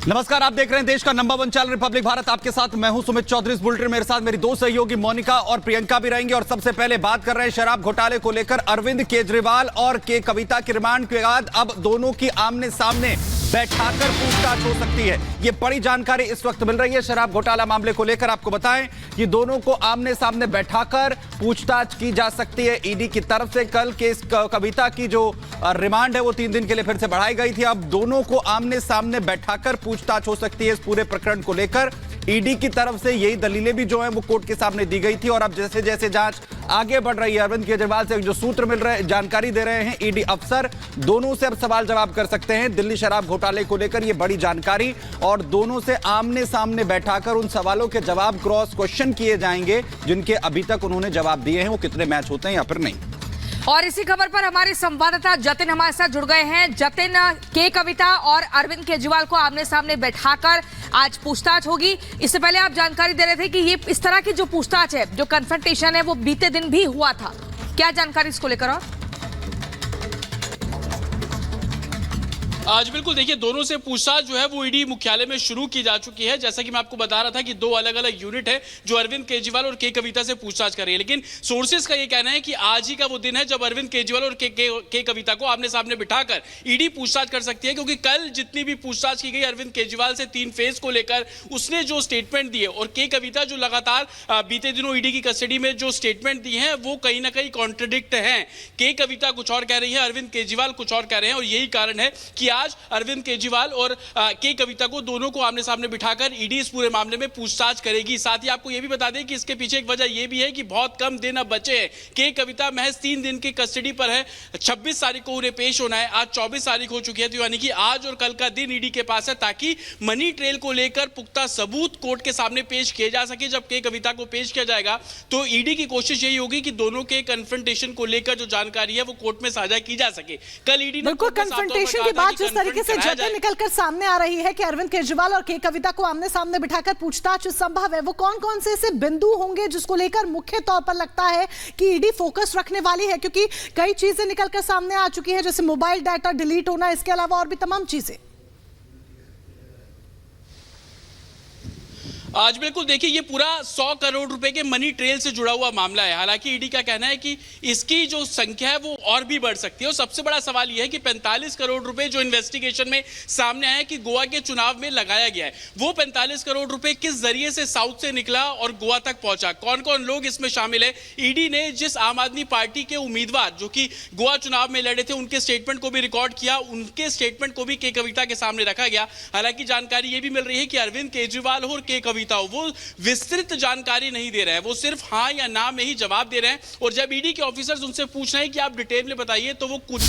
नमस्कार, आप देख रहे हैं देश का नंबर 1 चैनल रिपब्लिक भारत। आपके साथ मैं हूं सुमित चौधरी। इस बुलेटिन मेरे साथ मेरी दो सहयोगी मोनिका और प्रियंका भी रहेंगे। और सबसे पहले बात कर रहे हैं शराब घोटाले को लेकर। अरविंद केजरीवाल और के कविता के रिमांड के बाद अब दोनों की आमने सामने बैठाकर पूछताछ हो सकती है। यह बड़ी जानकारी इस वक्त मिल रही है शराब घोटाला मामले को लेकर। आपको बताएं कि दोनों को आमने सामने बैठाकर पूछताछ की जा सकती है ईडी की तरफ से। कल केस कविता की जो रिमांड है वो 3 दिन के लिए फिर से बढ़ाई गई थी। अब दोनों को आमने सामने बैठाकर पूछताछ हो सकती है इस पूरे प्रकरण को लेकर। ईडी की तरफ से यही दलीलें भी जो है वो कोर्ट के सामने दी गई थी। और अब जैसे जैसे जांच आगे बढ़ रही है, अरविंद केजरीवाल से जो सूत्र मिल रहे हैं, जानकारी दे रहे हैं ईडी अफसर, दोनों से अब सवाल जवाब कर सकते हैं दिल्ली शराब घोटाले को लेकर। ये बड़ी जानकारी, और दोनों से आमने सामने बैठाकर उन सवालों के जवाब क्रॉस क्वेश्चन किए जाएंगे जिनके अभी तक उन्होंने जवाब दिए हैं, वो कितने मैच होते हैं या फिर नहीं। और इसी खबर पर हमारे संवाददाता जतिन हमारे साथ जुड़ गए हैं। जतिन, के कविता और अरविंद केजरीवाल को आमने सामने बैठाकर आज पूछताछ होगी। इससे पहले आप जानकारी दे रहे थे कि ये इस तरह की जो पूछताछ है, जो कन्फ्रंटेशन है, वो बीते दिन भी हुआ था। क्या जानकारी इसको लेकर? और आज बिल्कुल देखिए, दोनों से पूछताछ जो है वो ईडी मुख्यालय में शुरू की जा चुकी है। जैसा कि मैं आपको बता रहा था कि 2 अलग अलग यूनिट है जो अरविंद केजरीवाल और के कविता से पूछताछ कर रही है। लेकिन सोर्सेज का ये कहना है कि आज ही का वो दिन है जब अरविंद केजरीवाल और के कविता को आमने सामने बिठाकर ईडी पूछताछ कर सकती है। क्योंकि कल जितनी भी पूछताछ की गई अरविंद केजरीवाल से 3 फेज को लेकर, उसने जो स्टेटमेंट दिए, और के कविता जो लगातार बीते दिनों ईडी की कस्टडी में जो स्टेटमेंट दी है वो कहीं ना कहीं कॉन्ट्रडिक्ट है। के कविता कुछ और कह रही है, अरविंद केजरीवाल कुछ और कह रहे हैं। और यही कारण है कि आज अरविंद केजरीवाल और के कविता को दोनों को आमने सामने बिठाकर ईडी इस पूरे मामले में पूछताछ करेगी। साथ ही आपको यह भी बता दें कि इसके पीछे एक वजह यह भी है कि बहुत कम दिन अब बचे हैं। के कविता महज 3 दिन की कस्टडी पर है। 26 तारीख को उन्हें पेश होना है। आज 24 तारीख हो चुकी है, तो यानी कि आज और कल का दिन ईडी के पास है, ताकि मनी ट्रेल को लेकर पुख्ता सबूत कोर्ट के सामने पेश किए जा सके। जब के कविता को पेश किया जाएगा तो ईडी की कोशिश यही होगी कि दोनों के कन्फ्रंटेशन को लेकर जो जानकारी है वो कोर्ट में साझा की जा सके। कल ईडी ने कन्फ्रंटेशन की बात जिस तरीके से निकलकर सामने आ रही है कि अरविंद केजरीवाल और के कविता को आमने सामने बिठाकर पूछताछ संभव है, वो कौन कौन से ऐसे बिंदु होंगे जिसको लेकर मुख्य तौर पर लगता है कि ईडी फोकस रखने वाली है? क्योंकि कई चीजें निकलकर सामने आ चुकी है, जैसे मोबाइल डाटा डिलीट होना, इसके अलावा और भी तमाम चीजें। आज बिल्कुल देखिए, ये पूरा 100 करोड़ रुपए के मनी ट्रेल से जुड़ा हुआ मामला है। हालांकि ईडी का कहना है कि इसकी जो संख्या है वो और भी बढ़ सकती है। और सबसे बड़ा सवाल यह है कि 45 करोड़ रुपए जो इन्वेस्टिगेशन में सामने आया कि गोवा के चुनाव में लगाया गया है, वो 45 करोड़ रुपए किस जरिए से साउथ से निकला और गोवा तक पहुंचा, कौन कौन लोग इसमें शामिल है। ईडी ने जिस आम आदमी पार्टी के उम्मीदवार जो कि गोवा चुनाव में लड़े थे, उनके स्टेटमेंट को भी रिकॉर्ड किया, उनके स्टेटमेंट को भी के कविता के सामने रखा गया। हालांकि जानकारी यह भी मिल रही है कि अरविंद केजरीवाल और के कविता वो विस्तृत जानकारी नहीं दे रहे हैं, वो सिर्फ हाँ या ना में ही जवाब दे रहे हैं। और जब ईडी के ऑफिसर्स उनसे पूछ रहे हैं कि आप डिटेल में बताइए, तो वो कुछ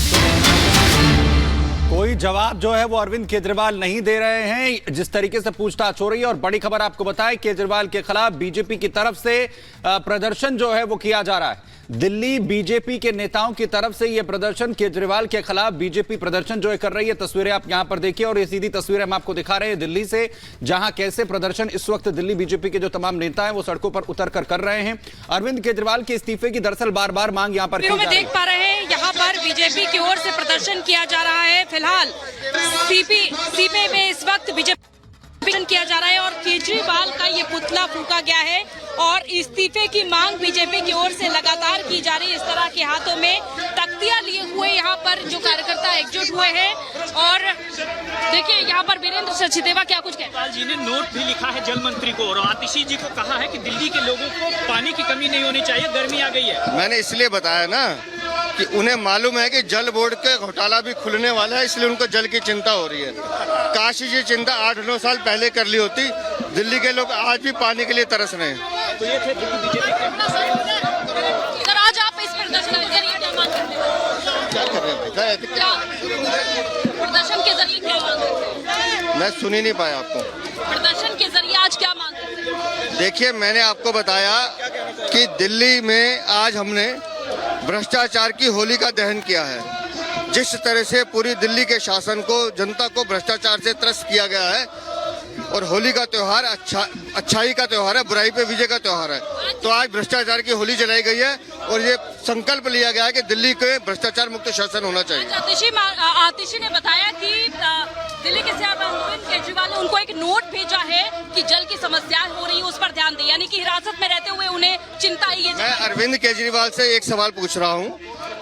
कोई जवाब जो है वो अरविंद केजरीवाल नहीं दे रहे हैं जिस तरीके से पूछताछ हो रही है। और बड़ी खबर आपको बताएं, केजरीवाल के खिलाफ बीजेपी की तरफ से प्रदर्शन जो है वो किया जा रहा है। दिल्ली बीजेपी के नेताओं की तरफ से यह प्रदर्शन, केजरीवाल के खिलाफ बीजेपी प्रदर्शन जो है कर रही है। तस्वीरें आप यहां पर देखिए, और ये सीधी तस्वीरें हम आपको दिखा रहे हैं दिल्ली से, जहां कैसे प्रदर्शन इस वक्त दिल्ली बीजेपी के जो तमाम नेता हैं वो सड़कों पर उतर कर रहे हैं। अरविंद केजरीवाल के इस्तीफे की दरअसल बार बार मांग यहां पर देख पा रहे हैं, यहाँ पर बीजेपी की ओर से प्रदर्शन किया जा रहा है। फिलहाल सीपी में इस वक्त बीजेपी किया जा रहा है और केजरीवाल का ये पुतला फूंका गया है और इस्तीफे की मांग बीजेपी की ओर से लगातार की जा रही है। इस तरह के हाथों में तख्तियां लिए हुए यहाँ पर जो कार्यकर्ता एकजुट हुए हैं। और देखिए, यहाँ पर वीरेंद्र सचदेवा क्या कुछ कहते जी ने नोट भी लिखा है जल मंत्री को, और आतिशी जी को कहा है कि दिल्ली के लोगों को पानी की कमी नहीं होनी चाहिए, गर्मी आ गई है। मैंने इसलिए बताया ना कि उन्हें मालूम है कि जल बोर्ड के घोटाला भी खुलने वाला है, इसलिए उनको जल की चिंता हो रही है। काश ये चिंता 8-9 साल पहले कर ली होती। दिल्ली के लोग आज भी पानी के लिए तरस रहे हैं। तो ये थे बीजेपी सर, आज आप इस प्रदर्शन के जरिए क्या मांग करते हैं? क्या कर रहे हैं? प्रदर्शन के जरिए क्या मांग करते हैं? मैं सुन ही नहीं पाया आपको। प्रदर्शन के जरिए आज क्या मांग करते हैं? देखिए, मैंने आपको बताया कि दिल्ली में आज हमने भ्रष्टाचार की होली का दहन किया है। जिस तरह से पूरी दिल्ली के शासन को, जनता को भ्रष्टाचार से त्रस्त किया गया है, और होली का त्योहार अच्छाई का त्योहार है, बुराई पे विजय का त्योहार है। तो आज भ्रष्टाचार की होली जलाई गई है और ये संकल्प लिया गया है कि दिल्ली के भ्रष्टाचार मुक्त शासन होना चाहिए। आतिशी ने बताया कि दिल्ली के अरविंद केजरीवाल ने उनको एक नोट भेजा है कि जल की समस्या हो रही है, उस पर ध्यान दें, यानी कि हिरासत में रहते हुए उन्हें चिंता है ये। मैं अरविंद केजरीवाल से एक सवाल पूछ रहा हूँ,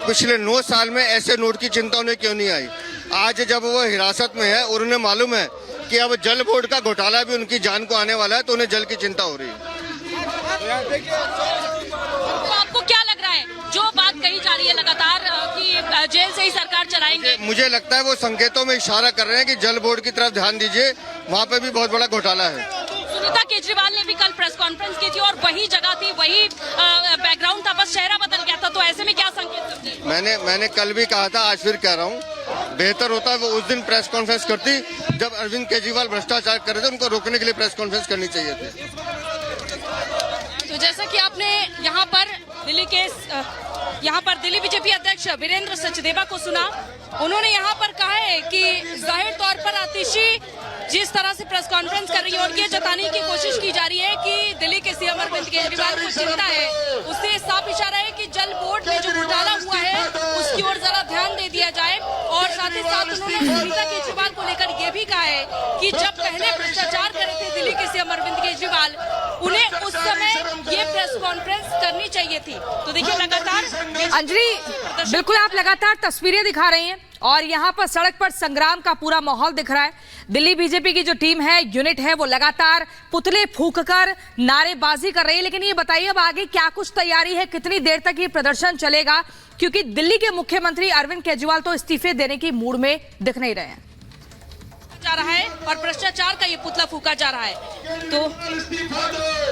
पिछले 9 साल में ऐसे नोट की चिंता उन्हें क्यों नहीं आई? आज जब वो हिरासत में है और उन्हें मालूम है कि अब जल बोर्ड का घोटाला भी उनकी जान को आने वाला है, तो उन्हें जल की चिंता हो रही है। तो आपको क्या लग रहा है जो बात कही जा रही है लगातार कि जेल से ही सरकार चलाएंगे? मुझे लगता है वो संकेतों में इशारा कर रहे हैं कि जल बोर्ड की तरफ ध्यान दीजिए, वहाँ पे भी बहुत बड़ा घोटाला है। सुनीता केजरीवाल ने भी कल प्रेस कॉन्फ्रेंस की थी और वही जगह थी, वही बैकग्राउंड था, बस चेहरा बदल गया था, तो ऐसे में क्या संकेत सकते हैं? मैंने कल भी कहा था, आज फिर कह रहा हूँ, बेहतर होता है वो उस दिन प्रेस कॉन्फ्रेंस करती जब अरविंद केजरीवाल भ्रष्टाचार कर रहे थे, उनको रोकने के लिए प्रेस कॉन्फ्रेंस करनी चाहिए थी। तो जैसा कि आपने यहाँ पर दिल्ली बीजेपी अध्यक्ष वीरेंद्र सचदेवा को सुना, उन्होंने यहाँ पर कहा है कि जाहिर तौर पर आतिशी जिस तरह से प्रेस कॉन्फ्रेंस कर रही है और ये जताने की कोशिश की जा रही है कि दिल्ली के सीएम अरविंद केजरीवाल को चिंता है, उससे साफ इशारा है कि जल बोर्ड में जो घोटाला हुआ है उसकी ओर जरा ध्यान दे दिया जाए। और साथ ही साथ उन्होंने सुनीता केजरीवाल को लेकर ये भी कहा है कि जब पहले भ्रष्टाचार कर रहे थे दिल्ली के सीएम अरविंद केजरीवाल, उन्हें उस समय ये प्रेस कॉन्फ्रेंस करनी चाहिए थी। तो देखिए लगातार अंजलि, बिल्कुल आप लगातार तस्वीरें दिखा रही हैं और यहाँ पर सड़क पर संग्राम का पूरा माहौल दिख रहा है। दिल्ली बीजेपी की जो टीम है, यूनिट है, वो लगातार पुतले फूंककर नारेबाजी कर रही है। लेकिन ये बताइए अब आगे क्या कुछ तैयारी है, कितनी देर तक ये प्रदर्शन चलेगा? क्योंकि दिल्ली के मुख्यमंत्री अरविंद केजरीवाल तो इस्तीफे देने की मूड में दिख नहीं रहे हैं जा रहा है और भ्रष्टाचार का ये पुतला फूका जा रहा है। तो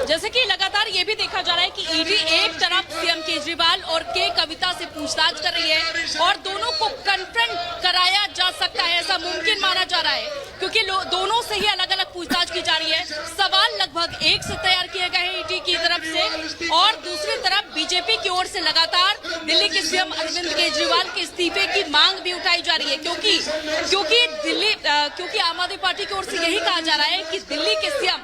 जैसे कि लगातार ये भी देखा जा रहा है कि ईडी एक तरफ सीएम केजरीवाल और के कविता से पूछताछ कर रही है और दोनों को कन्फ्रंट कराया जा सकता है, ऐसा मुमकिन माना जा रहा है, क्योंकि दोनों से ही अलग अलग पूछताछ की जा रही है। सवाल लगभग एक से तैयार किए गए हैं ईडी की तरफ से और दूसरी तरफ बीजेपी की ओर से लगातार दिल्ली के सीएम अरविंद केजरीवाल के इस्तीफे की मांग भी उठाई जा रही है, क्योंकि आम आदमी पार्टी की ओर से यही कहा जा रहा है कि दिल्ली के सीएम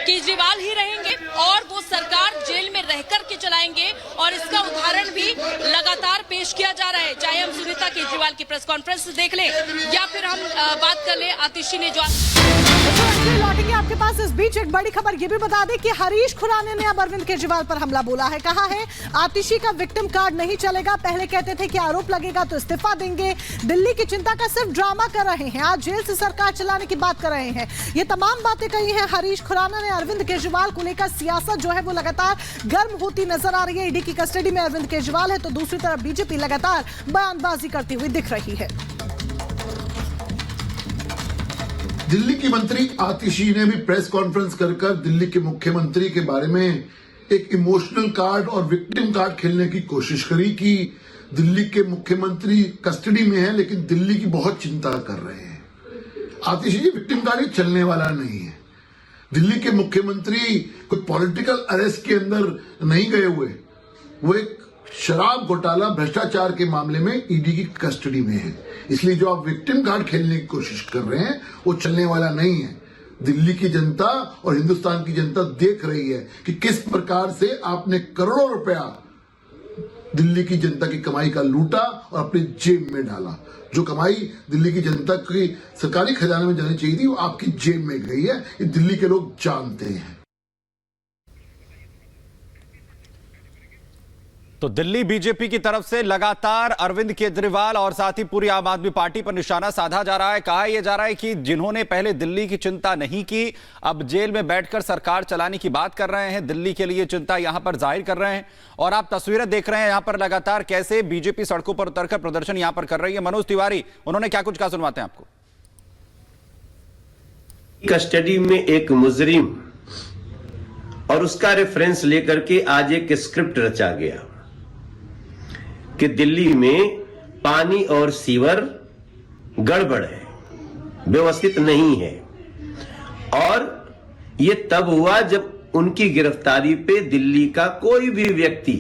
केजरीवाल ही रहेंगे और वो सरकार जेल में रहकर के चलाएंगे। और इसका उदाहरण भी लगातार पेश किया जा रहा है, चाहे हम सुनीता केजरीवाल की प्रेस कॉन्फ्रेंस देख लें या फिर हम बात कर लें आतिशी ने जो लौटेंगे आपके पास। इस बीच एक बड़ी खबर ये भी बता दें कि हरीश खुराना ने अब अरविंद केजरीवाल पर हमला बोला है। कहा है आतिशी का विक्टिम कार्ड नहीं चलेगा, पहले कहते थे कि आरोप लगेगा तो इस्तीफा देंगे, दिल्ली की चिंता का सिर्फ ड्रामा कर रहे हैं, आज जेल से सरकार चलाने की बात कर रहे हैं। ये तमाम बातें कही हैं हरीश खुराना ने। अरविंद केजरीवाल को लेकर सियासत जो है वो लगातार गर्म होती नजर आ रही है। ईडी की कस्टडी में अरविंद केजरीवाल है तो दूसरी तरफ बीजेपी लगातार बयानबाजी करती हुई दिख रही है। दिल्ली की मंत्री आतिशी ने भी प्रेस कॉन्फ्रेंस कर दिल्ली के मुख्यमंत्री के बारे में एक इमोशनल कार्ड और विक्टिम कार्ड खेलने की कोशिश करी कि दिल्ली के मुख्यमंत्री कस्टडी में है लेकिन दिल्ली की बहुत चिंता कर रहे हैं। आतिशी जी, विक्टिम कार्ड ही चलने वाला नहीं है। दिल्ली के मुख्यमंत्री कोई पॉलिटिकल अरेस्ट के अंदर नहीं गए हुए, वो एक शराब घोटाला भ्रष्टाचार के मामले में ईडी की कस्टडी में है। इसलिए जो आप विक्टिम कार्ड खेलने की कोशिश कर रहे हैं वो चलने वाला नहीं है। दिल्ली की जनता और हिंदुस्तान की जनता देख रही है कि किस प्रकार से आपने करोड़ों रुपया दिल्ली की जनता की कमाई का लूटा और अपनी जेब में डाला। जो कमाई दिल्ली की जनता की सरकारी खजाने में जानी चाहिए थी वो आपकी जेब में गई है, ये दिल्ली के लोग जानते हैं। तो दिल्ली बीजेपी की तरफ से लगातार अरविंद केजरीवाल और साथ ही पूरी आम आदमी पार्टी पर निशाना साधा जा रहा है। कहा यह जा रहा है कि जिन्होंने पहले दिल्ली की चिंता नहीं की, अब जेल में बैठकर सरकार चलाने की बात कर रहे हैं, दिल्ली के लिए चिंता यहां पर जाहिर कर रहे हैं। और आप तस्वीरें देख रहे हैं यहां पर लगातार कैसे बीजेपी सड़कों पर उतरकर प्रदर्शन यहां पर कर रही है। मनोज तिवारी, उन्होंने क्या कुछ कहा, सुनवाते हैं आपको। कस्टडी में एक मुजरिम और उसका रेफरेंस लेकर के आज एक स्क्रिप्ट रचा गया कि दिल्ली में पानी और सीवर गड़बड़ है, व्यवस्थित नहीं है। और यह तब हुआ जब उनकी गिरफ्तारी पे दिल्ली का कोई भी व्यक्ति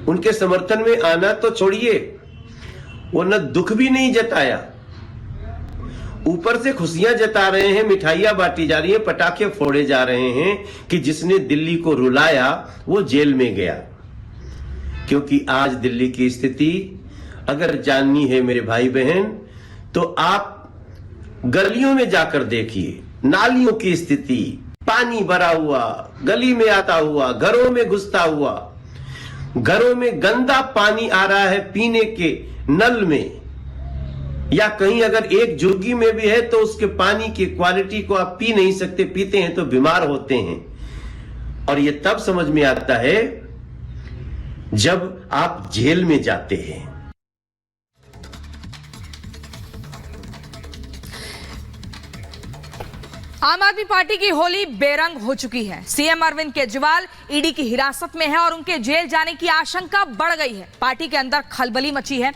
उनके समर्थन में आना तो छोड़िए, वो न दुख भी नहीं जताया, ऊपर से खुशियां जता रहे हैं, मिठाइयां बांटी जा रही हैं, पटाखे फोड़े जा रहे हैं कि जिसने दिल्ली को रुलाया वो जेल में गया। क्योंकि आज दिल्ली की स्थिति अगर जाननी है मेरे भाई बहन, तो आप गलियों में जाकर देखिए, नालियों की स्थिति, पानी भरा हुआ, गली में आता हुआ, घरों में घुसता हुआ, घरों में गंदा पानी आ रहा है पीने के नल में, या कहीं अगर एक झुग्गी में भी है तो उसके पानी की क्वालिटी को आप पी नहीं सकते, पीते हैं तो बीमार होते हैं। और ये तब समझ में आता है जब आप जेल में जाते हैं। आम आदमी पार्टी की होली बेरंग हो चुकी है। सीएम अरविंद केजरीवाल ईडी की हिरासत में है और उनके जेल जाने की आशंका बढ़ गई है। पार्टी के अंदर खलबली मची है।